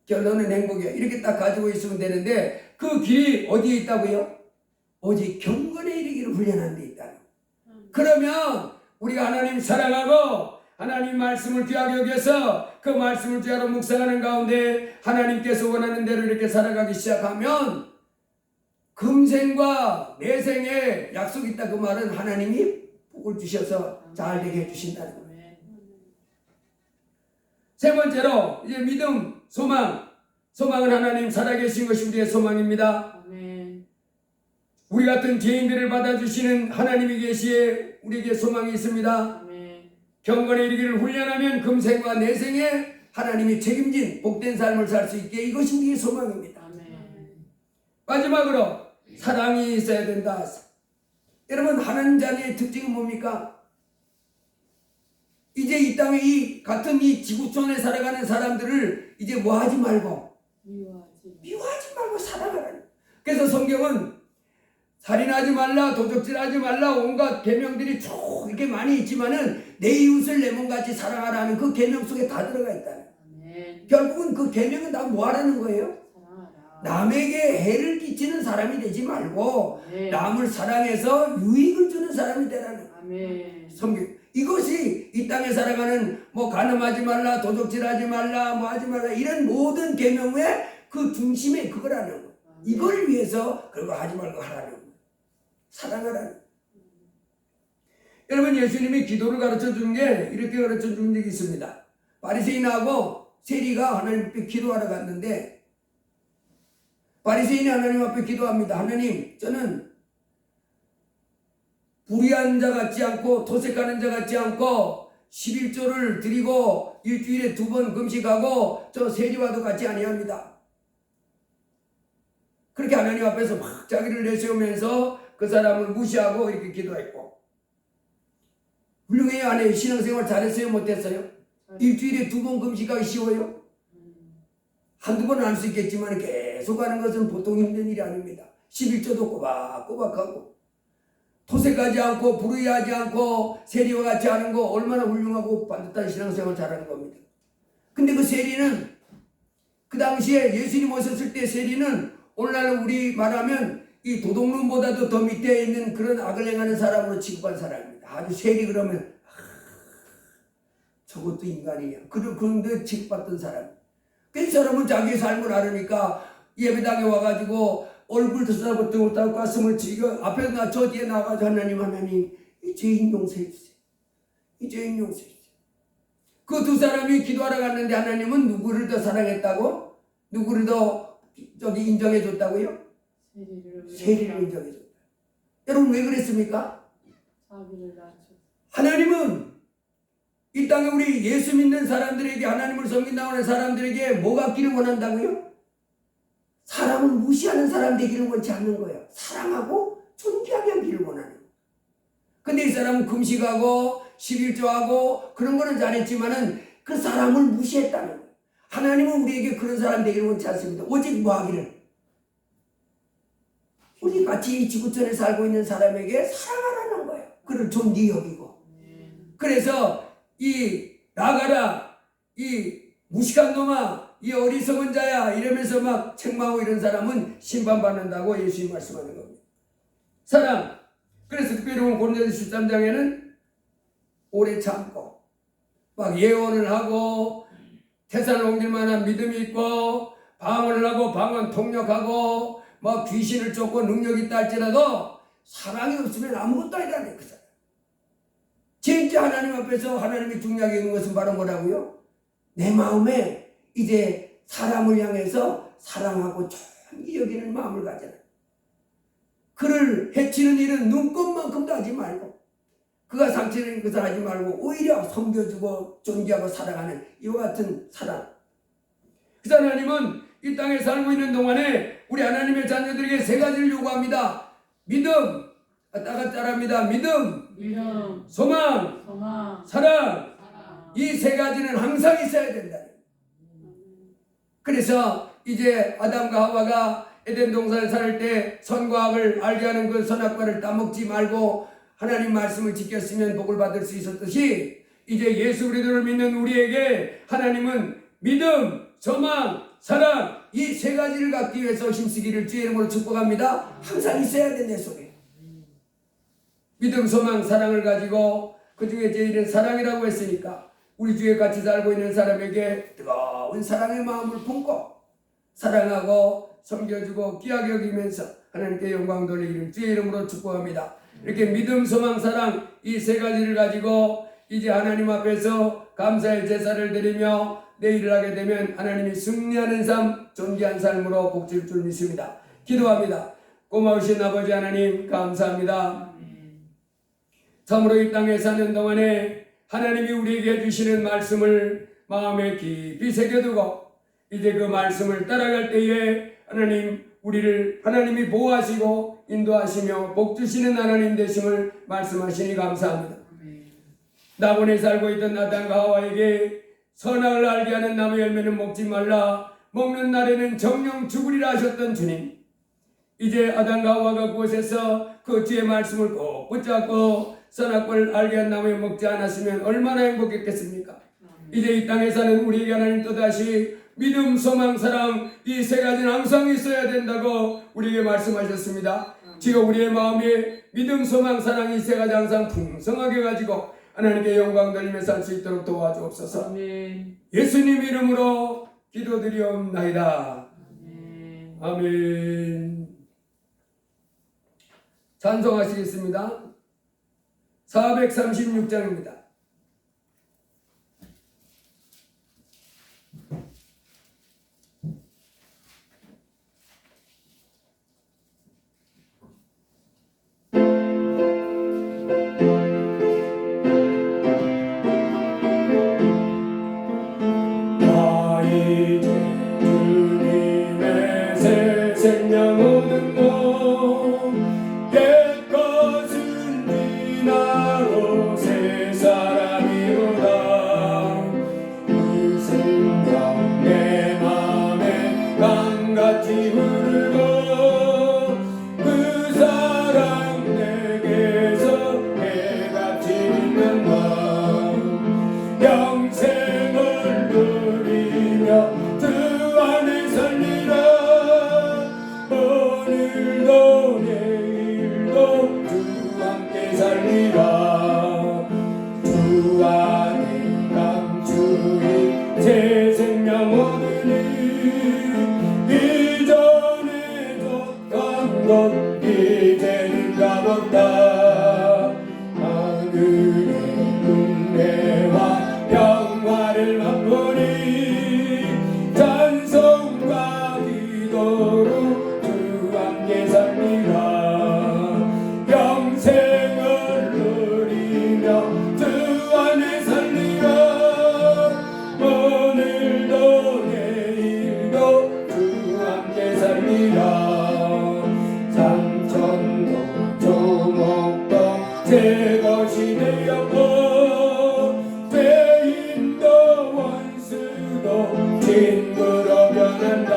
결론은 행복이야. 이렇게 딱 가지고 있으면 되는데 그 길이 어디에 있다고요? 오직 경건에 이르기를 훈련하는 데 있다는. 그러면 우리가 하나님 사랑하고 하나님 말씀을 귀하게 여겨서 그 말씀을 귀하로 묵상하는 가운데 하나님께서 원하는 대로 이렇게 살아가기 시작하면 금생과 내생에 약속이 있다. 그 말은 하나님이 복을 주셔서 잘 되게 해주신다는 겁니다. 세 번째로 이제 믿음, 소망. 소망은 하나님 살아계신 것이 우리의 소망입니다. 아멘. 우리 같은 죄인들을 받아주시는 하나님의 계시에 우리에게 소망이 있습니다. 아멘. 경건에 이르기를 훈련하면 금생과 내생에 하나님이 책임진 복된 삶을 살 수 있게 이것이 우리의 소망입니다. 아멘. 마지막으로 사랑이 있어야 된다. 여러분 하나님 자녀의 특징은 뭡니까? 이제 이 땅에 이 같은 이 지구촌에 살아가는 사람들을 이제 뭐 하지 말고 미워하지 말고 사랑하라는. 그래서 성경은 살인하지 말라, 도적질하지 말라, 온갖 계명들이 쭉 이렇게 많이 있지만은 내 이웃을 내 몸같이 사랑하라는 그 계명 속에 다 들어가 있다는. 아멘. 결국은 그 계명은 다 뭐 하라는 거예요? 사랑하라. 남에게 해를 끼치는 사람이 되지 말고 아멘. 남을 사랑해서 유익을 주는 사람이 되라는. 아멘. 성경 이것이 이 땅에 살아가는 뭐 간음하지 말라, 도적질하지 말라, 뭐 하지 말라 이런 모든 계명의 그 중심에 그거라는 거. 이걸 위해서 그거 하지 말고 하라는 거. 사랑하라는 거. 여러분 예수님이 기도를 가르쳐 주는 게 이렇게 가르쳐 준 적이 있습니다. 바리새인하고 세리가 하나님 앞에 기도하러 갔는데 바리새인이 하나님 앞에 기도합니다. 하나님, 저는 불의한 자 같지 않고 도색하는 자 같지 않고 11조를 드리고 일주일에 2번 금식하고 저 세리와도 같이 아니합니다. 그렇게 하나님 앞에서 막 자기를 내세우면서 그 사람을 무시하고 이렇게 기도했고, 훌륭해요? 안 해요? 신앙생활 잘했어요? 못했어요? 일주일에 2번 금식하기 쉬워요? 한두 번은 할 수 있겠지만 계속 하는 것은 보통 힘든 일이 아닙니다. 11조도 꼬박꼬박 하고 토색하지 않고 불의하지 않고 세리와 같이 하는 거 얼마나 훌륭하고 반듯한 신앙생활 잘하는 겁니다. 근데 그 세리는 그 당시에 예수님 오셨을 때 세리는 오늘날 우리 말하면 이 도둑놈보다도 더 밑에 있는 그런 악을 행하는 사람으로 취급한 사람입니다. 아주 세리 그러면 저것도 인간이냐 그런데 취급받던 사람. 그 사람은 자기의 삶을 알으니까 예배당에 와가지고 얼굴 들여다보지 못하고 가슴을 치고 앞에 저 뒤에 나가서 하나님 이 죄인 용서해 주세요. 이 죄인 용서해 주세요. 그 두 사람이 기도하러 갔는데 하나님은 누구를 더 사랑했다고? 누구를 더 인정해 줬다고요? 세리를 인정해 줬다. 여러분 왜 그랬습니까? 하나님은 이 땅에 우리 예수 믿는 사람들에게 하나님을 섬긴다고 하는 사람들에게 뭐 갖기를 원한다고요? 사람을 무시하는 사람 되기를 원치 않는 거예요. 사랑하고 존귀하게 하기를 원하는 거예요. 근데 이 사람은 금식하고 11조하고 그런 거는 잘했지만은 그 사람을 무시했다는 거예요. 하나님은 우리에게 그런 사람 되기를 원치 않습니다. 오직 뭐 하기를? 우리 같이 이 지구촌에 살고 있는 사람에게 사랑하라는 거예요. 그를 존귀 여기고. 그래서 이 나가라, 이 무식한 놈아, 이 어리석은 자야 이러면서 막 책망하고 이런 사람은 심판받는다고 예수님이 말씀하는 겁니다. 사랑. 그래서 특별히 오늘 고린도서 13장에는 오래 참고 막 예언을 하고 태산을 옮길 만한 믿음이 있고 방언을 하고 방언 통역하고 막 귀신을 쫓고 능력이 있다 할지라도 사랑이 없으면 아무것도 아니라는 그 사람. 진짜 하나님 앞에서 하나님이 중요하게 여기는 것은 바로 뭐라고요? 내 마음에 이제 사람을 향해서 사랑하고 존귀 여기는 마음을 가져라. 그를 해치는 일은 눈꼽만큼도 하지 말고 그가 상처내는 것을 하지 말고 오히려 섬겨주고 존귀하고 사랑하는 이와 같은 사랑. 그래서 하나님은 이 땅에 살고 있는 동안에 우리 하나님의 자녀들에게 세 가지를 요구합니다. 믿음, 따갑따랍니다. 믿음, 소망, 사랑. 이 세 가지는 항상 있어야 된다. 그래서 이제 아담과 하와가 에덴 동산을 살 때 선과 악을 알게 하는 그 선악과를 따먹지 말고 하나님 말씀을 지켰으면 복을 받을 수 있었듯이 이제 예수 그리스도를 믿는 우리에게 하나님은 믿음, 소망, 사랑 이 세 가지를 갖기 위해서 힘쓰기를 주의 이름으로 축복합니다. 항상 있어야 돼 내 속에. 믿음, 소망, 사랑을 가지고 그 중에 제일은 사랑이라고 했으니까 우리 주에 같이 살고 있는 사람에게 뜨거운 사랑의 마음을 품고 사랑하고 섬겨주고 귀하게 여기면서 하나님께 영광 돌리기를 주의 이름으로 축복합니다. 이렇게 믿음, 소망, 사랑 이 세 가지를 가지고 이제 하나님 앞에서 감사의 제사를 드리며 내일을 하게 되면 하나님이 승리하는 삶, 존귀한 삶으로 복질 줄 믿습니다. 기도합니다. 고마우신 아버지 하나님 감사합니다. 참으로 이 땅에 사는 동안에 하나님이 우리에게 주시는 말씀을 마음에 깊이 새겨두고 이제 그 말씀을 따라갈 때에 하나님 우리를 하나님이 보호하시고 인도하시며 복주시는 하나님 되심을 말씀하시니 감사합니다. 나본에 살고 있던 아담과 하와에게 선악을 알게 하는 나무 열매는 먹지 말라 먹는 날에는 정령 죽으리라 하셨던 주님, 이제 아담과 하와가 그곳에서 그 주의 말씀을 꼭 붙잡고 선악과를 알게 한 나무에 먹지 않았으면 얼마나 행복했겠습니까? 이제 이 땅에 사는 우리에게 하나님 또다시 믿음, 소망, 사랑 이 세 가지는 항상 있어야 된다고 우리에게 말씀하셨습니다. 지금 우리의 마음에 믿음, 소망, 사랑 이 세 가지 항상 풍성하게 가지고 하나님께 영광 돌리며 살 수 있도록 도와주옵소서. 아멘. 예수님 이름으로 기도드리옵나이다. 아멘. 아멘. 찬송하시겠습니다. 436장입니다. 나 이제 주님의 새 생명 얻은 것 옛것은 지나고 새 사람이로다. 그 생명 내 맘에 강같이 흐르고 그 사랑 내게서 해같이 빛난다. 영생을 누리며 주 안에 살리라. 오늘도 내일도 주 함께 살리라. 주 안에 감추인 새 생명 얻으니 이전에 줬던 것 이제는 값없다. 하늘의 은혜와 영화를 맛보니 찬송과 기도로 주 함께 살리라. 영생을 누리며 주 안에 살리라. 오늘도 내일도 주 함께 살리라. 삼천도 조목도 새 것이 되었고 죄인도 원수도 친구로 변한다.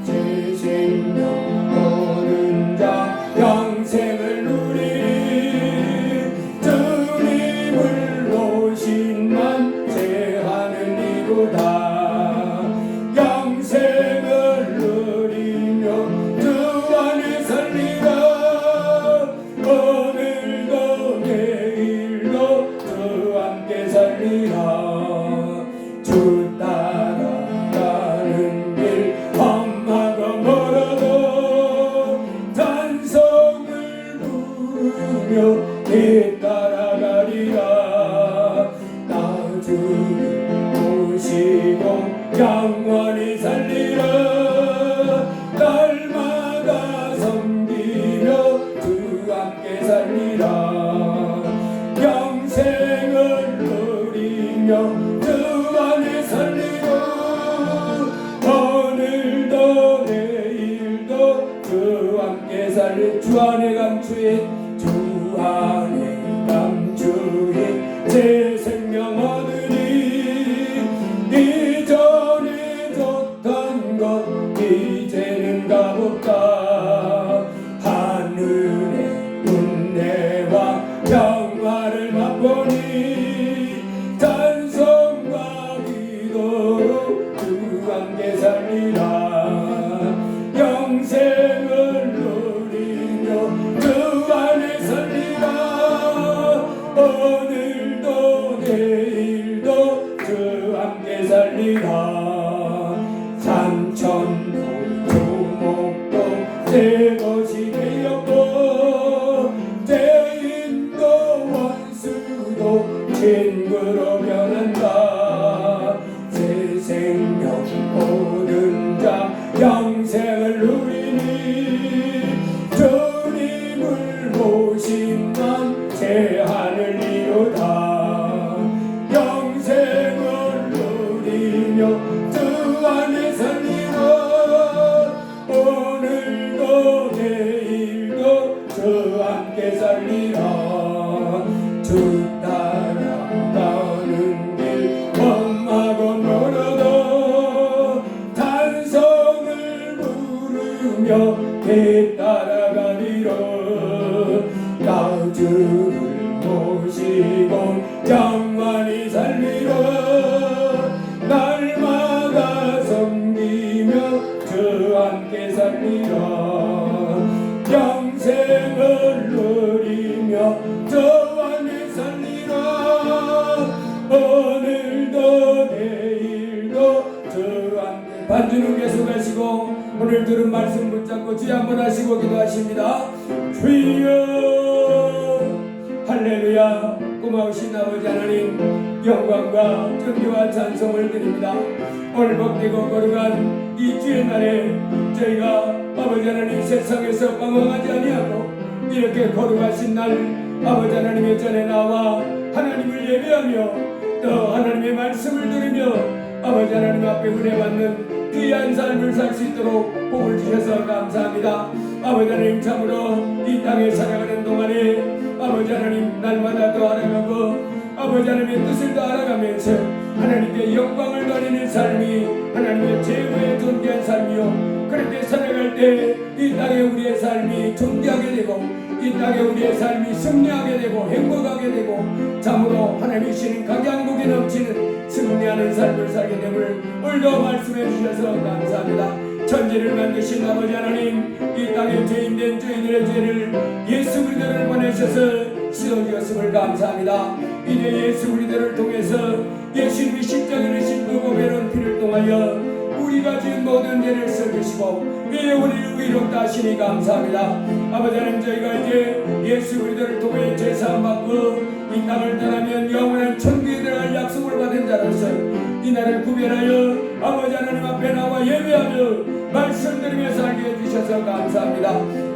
새 생명 얻은 자 영생을 누리니 주님을 모신만 새 하늘이로다. 영생을 누리며 주 안에 살리라. 오늘도 내일도 주 함께 살리라. 주 따라가는 길 험하고 멀어도 찬송을 부르며 뒤따라가리라. 나 주를 모시고 영원히 살리라. 날마다 섬기며 주 함께 살리라. 영생을 누리며 주 안에 살리고 오늘도 내일도 주 함께 살리. 주 안에 감추인 주 안에 감추인 새 생명 얻으니 이전에 줬던 것 이제는 값없다. 하늘의 은혜와 영화를 맛보니 찬송과 기도로 주 함께 살리라. 영생을 누리며 주 안에 살리라. 오늘도 내일도 주 함께 살리라. 삼천도 조목도 새 것이 되었고 죄인도 원수도 친구로 변한다. 새 생명 얻은 자 영생을 누리니 주님을 모신만 새 하늘이로다. 영생을 누리며 주 안에 살리라. 오늘도 내일도 주 함께 살리라. 주 따라가는 길 험하고 멀어도 찬송을 부르며 뒤따라가리라. 나 주를 모시고 영원히 살리라. 날마다 섬기며 주 함께 살리라. 영생을 누리며 주 안에 살리라. 주여 한번 하시고 기도하십니다. 주여 할렐루야. 고마우신 아버지 하나님, 영광과 존귀와 찬송을 드립니다. 오늘 복되고 거룩한 이 주의 날에 저희가 아버지 하나님 세상에서 방황하지 아니하고 이렇게 거룩하신 날 아버지 하나님의 전에 나와 하나님을 예배하며 또 하나님의 말씀을 들으며 아버지 하나님 앞에 은혜받는 귀한 삶을 살 수 있도록 복을 주셔서 감사합니다. 아버지 하나님, 참으로 이 땅에 살아가는 동안에 아버지 하나님 날마다 더 알아가고 아버지 하나님의 뜻을 더 알아가면서 하나님께 영광을 돌리는 삶이 하나님의 최고의 존귀한 삶이요, 그렇게 살아갈 때 이 땅에 우리의 삶이 존귀하게 되고 이 땅에 우리의 삶이 승리하게 되고 행복하게 되고 참으로 하나님이시는 각양복이 넘치는 승리하는 삶을 살게 됨을 오늘도 말씀해 주셔서 감사합니다. 천지를 만드신 아버지 하나님, 이 땅에 죄인된 저희들의 죄를 예수 그리스도를 보내셔서 씻어주셨음을 감사합니다. 이제 예수 그리스도를 통해서 예수님이 십자가를 싣고 고배로운 피를 통하여 우리가 지은 모든 죄를 써주시고 이제 우리를 의롭다 하시니 감사합니다. 아버지 하나님, 저희가 이제 예수 그리스도를 통해 죄사함 받고 이 땅을 떠나면 영원한 천국에 들어갈 약속을 받은 자로서 이 날을 구별하여 아버지 하나님 앞에 나와 예배하며 말씀 들으며 살게 해주셔서 감사합니다.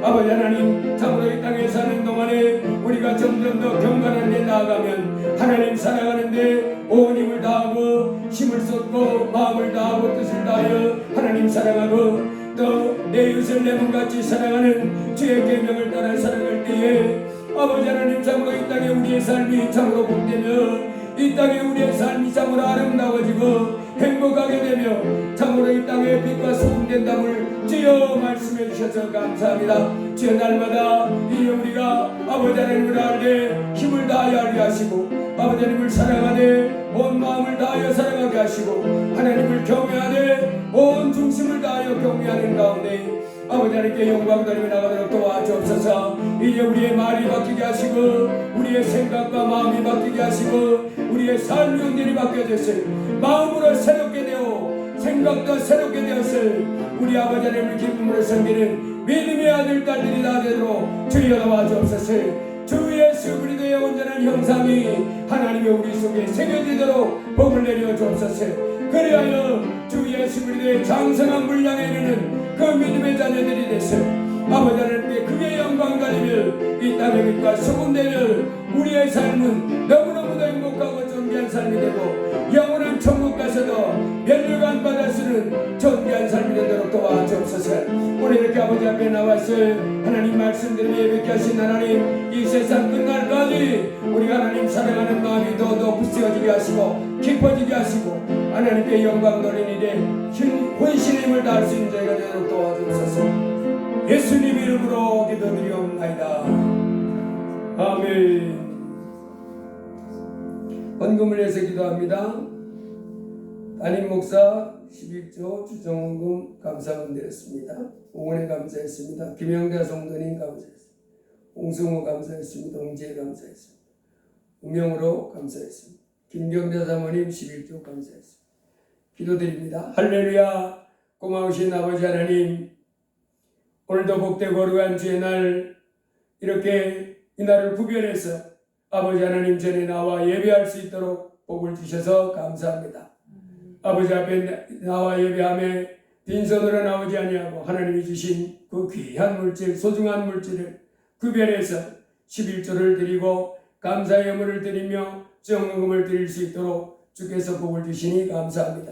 아버지 하나님, 참으로 이 땅에 사는 동안에 우리가 점점 더 경건한 데 나아가면 하나님 살아가는데 온 힘을 다하고 힘을 쏟고 마음을 다하고 뜻을 다하여 하나님 사랑하고 또 내 이웃을 내 몸같이 사랑하는 주의 계명을 따라 살아갈 때에 아버지 하나님, 참으로 이 땅에 우리의 삶이 참으로 복되며 이 땅에 우리의 삶이 참으로 아름다워지고 행복하게 되며 참으로 이 땅에 빛과 소금 된담을 주여 말씀해 주셔서 감사합니다. 주여 날마다 이제 우리가 아버지 하나님을 알되 힘을 다하여 알게 하시고 아버지 하나님을 사랑하되 온 마음을 다하여 사랑하게 하시고 하나님을 경외하되 온 중심을 다하여 경외하는 가운데 아버지 하나님께 영광 돌리며 나가도록 도와주옵소서. 이제 우리의 말이 바뀌게 하시고 우리의 생각과 마음이 바뀌게 하시고 우리의 삶의 온전히 바뀌어졌을 마음으로 새롭게 되어 생각도 새롭게 되었을 우리 아버지 하나님을 기쁨으로 섬기는 믿음의 아들 딸들이 다 되도록 주여 도와주옵소서. 주 예수 그리스도의 온전한 형상이 하나님의 우리 속에 새겨지도록 복을 내려 주옵소서. 그리하여 주 예수 그리스도의 장성한 분량에 이르는 그 믿음의 자녀들이 되서 아버지 하나님께 크게 영광 돌리며 이 땅의 빛과 소금 되며 우리의 삶은 너무너무도 행복하고 존귀한 삶이 되고 영원한 천국 가서도 멸류관 받아 쓰는 존귀한 삶이 되도록 도와주옵소서. 오늘 이렇게 아버지 앞에 나와서 하나님 말씀드리며 예배케 하신 하나님, 이 세상 끝날까지 우리가 하나님 사랑하는 마음이 더더 굳세어지게 하시고 깊어지게 하시고 하나님께 영광 돌리는 일에 혼신의 힘을 다할 수 있는 자가 되도록 도와주옵소서. 예수님 이름으로 기도드리옵나이다. 아멘. 헌금을 해서 기도합니다. 담임 목사 11조 주정원금 감사금 드렸습니다. 응원에 감사했습니다. 김영대 성도님 감사했습니다. 홍승호 감사했습니다. 홍재 감사했습니다. 음영으로 감사했습니다. 김경대 사모님 11조 감사했습니다. 기도드립니다. 할렐루야. 고마우신 아버지 하나님, 오늘도 복되고 거룩한 주의 날 이렇게 이 날을 구별해서 아버지 하나님 전에 나와 예배할 수 있도록 복을 주셔서 감사합니다. 아버지 앞에 나와 예배하며 빈손으로 나오지 아니하고 하나님이 주신 그 귀한 물질, 소중한 물질을 구별해서 11조를 드리고 감사의 예물을 드리며 정금을 드릴 수 있도록 주께서 복을 주시니 감사합니다.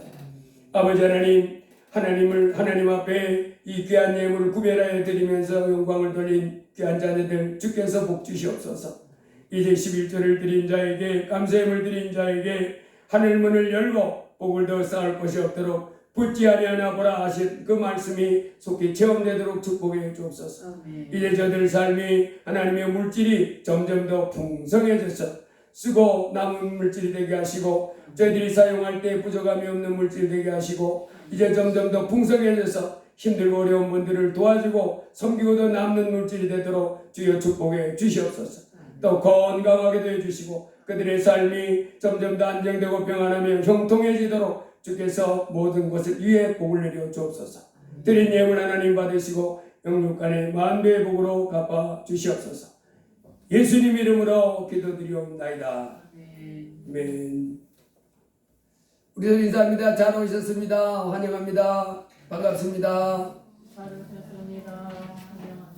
아버지 하나님, 하나님 앞에 이 귀한 예물을 구별하여 드리면서 영광을 돌린 귀한 자녀들 주께서 복 주시옵소서. 이제 11조를 드린 자에게, 감사예물 드린 자에게 하늘문을 열고 복을 더 쌓을 것이 없도록 붙지 아니하나 보라 하신 그 말씀이 속히 체험되도록 축복해 주옵소서. 이제 저들 삶이 하나님의 물질이 점점 더 풍성해져서 쓰고 남은 물질이 되게 하시고 저희들이 사용할 때 부족함이 없는 물질 되게 하시고 이제 점점 더 풍성해져서 힘들고 어려운 분들을 도와주고 섬기고 더 남는 물질이 되도록 주여 축복해 주시옵소서. 또 건강하게도 해주시고 그들의 삶이 점점 더 안정되고 평안하며 형통해지도록 주께서 모든 것을 위해 복을 내려 주옵소서. 드린 예물 하나님 받으시고 영육간의 만배의 복으로 갚아 주시옵소서. 예수님 이름으로 기도드리옵나이다. 아멘. 우리들 인사합니다. 잘 오셨습니다. 환영합니다. 반갑습니다. 잘 오셨습니다.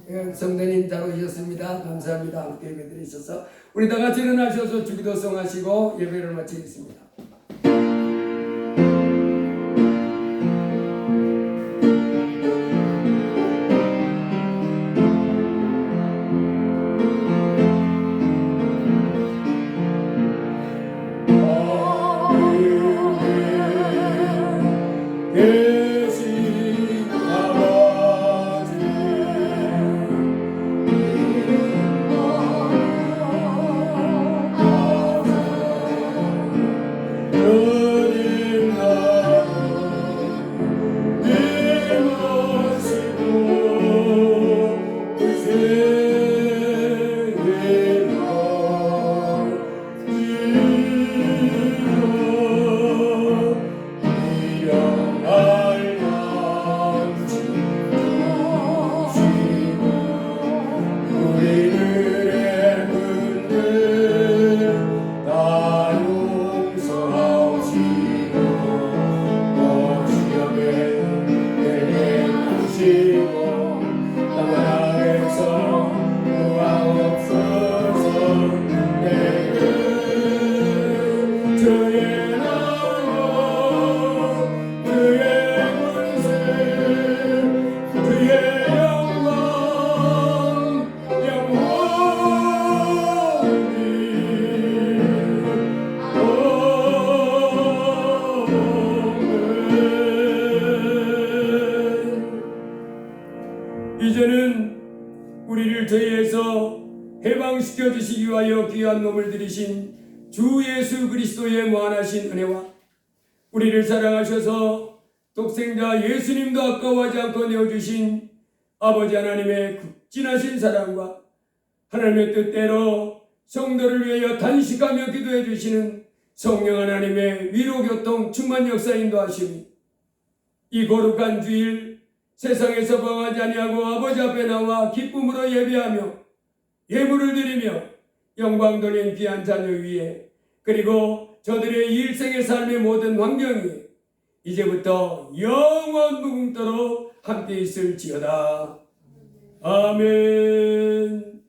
예, 성도님 잘 오셨습니다. 감사합니다. 함께 예배드려 주셔서 우리 다 같이 일어나셔서 주기도송 하시고 예배를 마치겠습니다. 계신 아버지 주님 나무 네 모시고 그 세계로 이제는 우리를 죄에서 해방시켜 주시기 위하여 귀한 몸을 들이신 주 예수 그리스도의 무한하신 은혜와 우리를 사랑하셔서 독생자 예수님도 아까워하지 않고 내어주신 아버지 하나님의 극진하신 사랑과 하나님의 뜻대로 성도를 위하여 단식하며 기도해 주시는 성령 하나님의 위로교통 충만 역사 인도하심이 이 거룩한 주일 세상에서 방하지 아니하고 아버지 앞에 나와 기쁨으로 예배하며 예물을 드리며 영광 돌린 귀한 자녀 위에 그리고 저들의 일생의 삶의 모든 환경 위에 이제부터 영원 무궁토록 함께 있을지어다. 아멘.